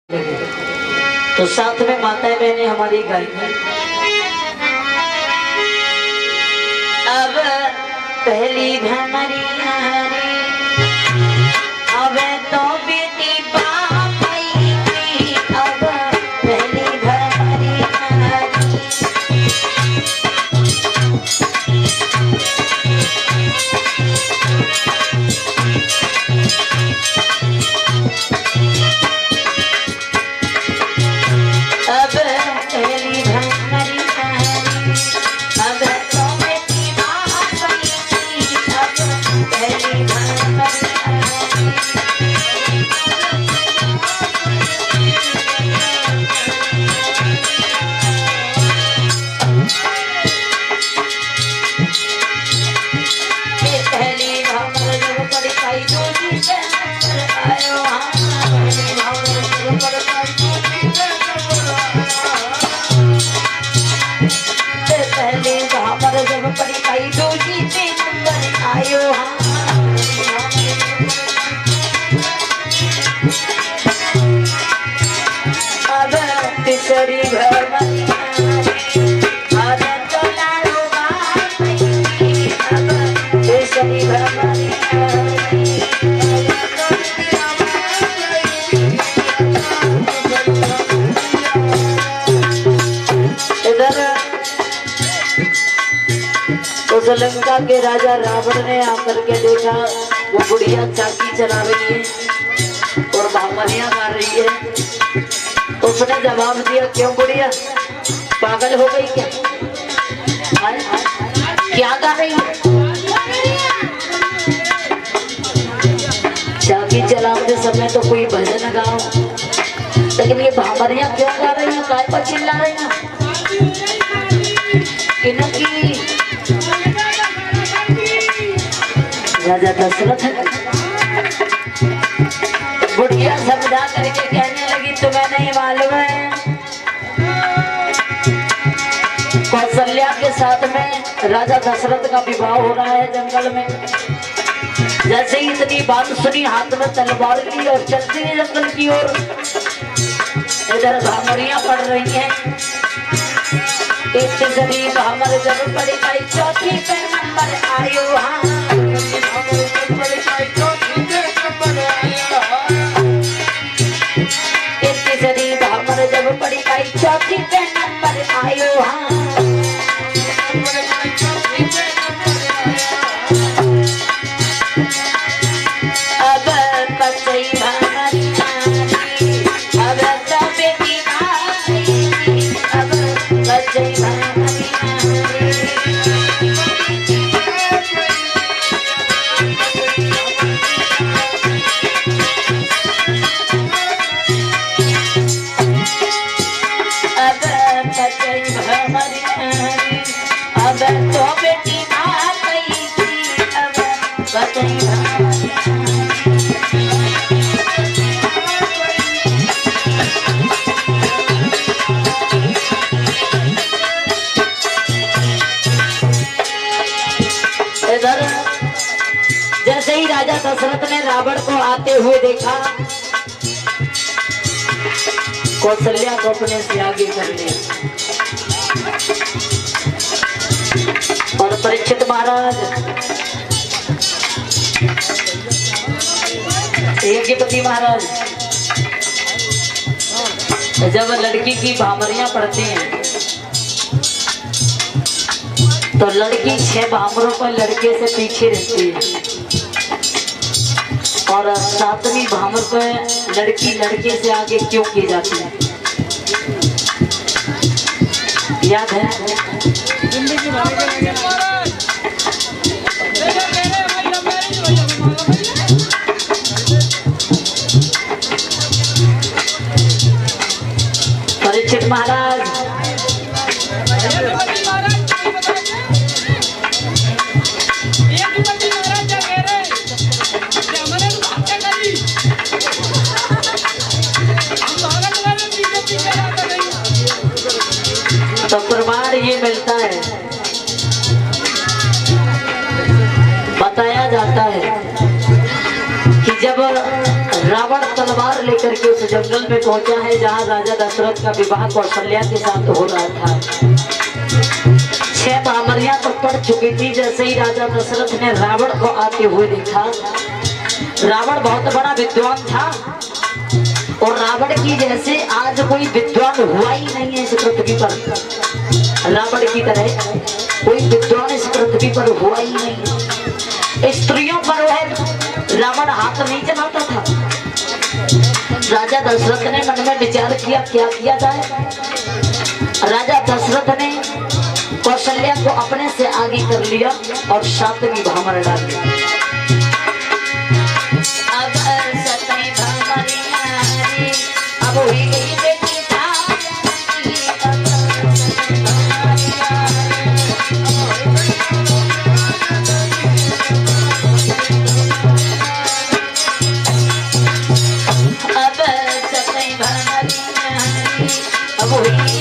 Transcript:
तो साथ में माताएं बहनें हमारी गाएंगी। अब पहली भमरी अब तो बेटी बाप की, अब पहली भमरी लंका के राजा रावण ने आकर के देखा वो बुढ़िया चाकी चला रही है और भामरियां मार रही है। तो उसने जवाब दिया, क्यों बुढ़िया पागल हो गई क्या? क्या गा रही है? चाकी चलाते समय तो कोई भजन गाओ, लेकिन ये भामरियां क्यों गा रही है? काय पर चिल्ला रही है? इनकी राजा दशरथ बुढ़िया समझा करके कहने लगी, तुम्हें नहीं मालूम है कौशल्या के साथ में राजा दशरथ का विवाह हो रहा है जंगल में। जैसे ही इतनी बात सुनी, हाथ में तलवार ली और चलती है जंगल की ओर। इधर भामरियां पड़ रही हैं। एक तीसरी भामर जब पड़ी गई, चौथी पे नंबर आयो हाँ। जब पड़ी गई चौथी पे नंबर आयो हाँ। अब बचई भमरी अब तो बेटी भाई, अब बचई भमरी जैसे ही राजा दशरथ ने रावण को आते हुए देखा, कौशल्या को अपने से आगे कर लिया और परीक्षित महाराज यज्ञपति महाराज जब लड़की की भामरियां पड़ती हैं तो लड़की 6 भामरों पर लड़के से पीछे रहती है और 7वीं भामर पर लड़की लड़के से आगे क्यों की जाती है? याद है? परीक्षित महाराज तो प्रमाण ये मिलता है, बताया जाता है कि जब रावण तलवार लेकर के उस जंगल में पहुंचा है जहां राजा दशरथ का विवाह कौशल्या के साथ हो रहा था। 6 महामरियां तो पड़ चुकी थी। जैसे ही राजा दशरथ ने रावण को आते हुए देखा, रावण बहुत बड़ा विद्वान था और रावण की जैसे आज कोई विद्वान हुआ ही नहीं है इस पृथ्वी पर। रावण की तरह कोई विद्वान इस पृथ्वी पर हुआ ही नहीं। स्त्रियों पर वह रावण हाथ नहीं चलाता था। राजा दशरथ ने मन में विचार किया क्या किया जाए। राजा दशरथ ने कौशल्या को अपने से आगे कर लिया और 7वीं भामर डाल दी। अब हुई गई बेटी अब हुई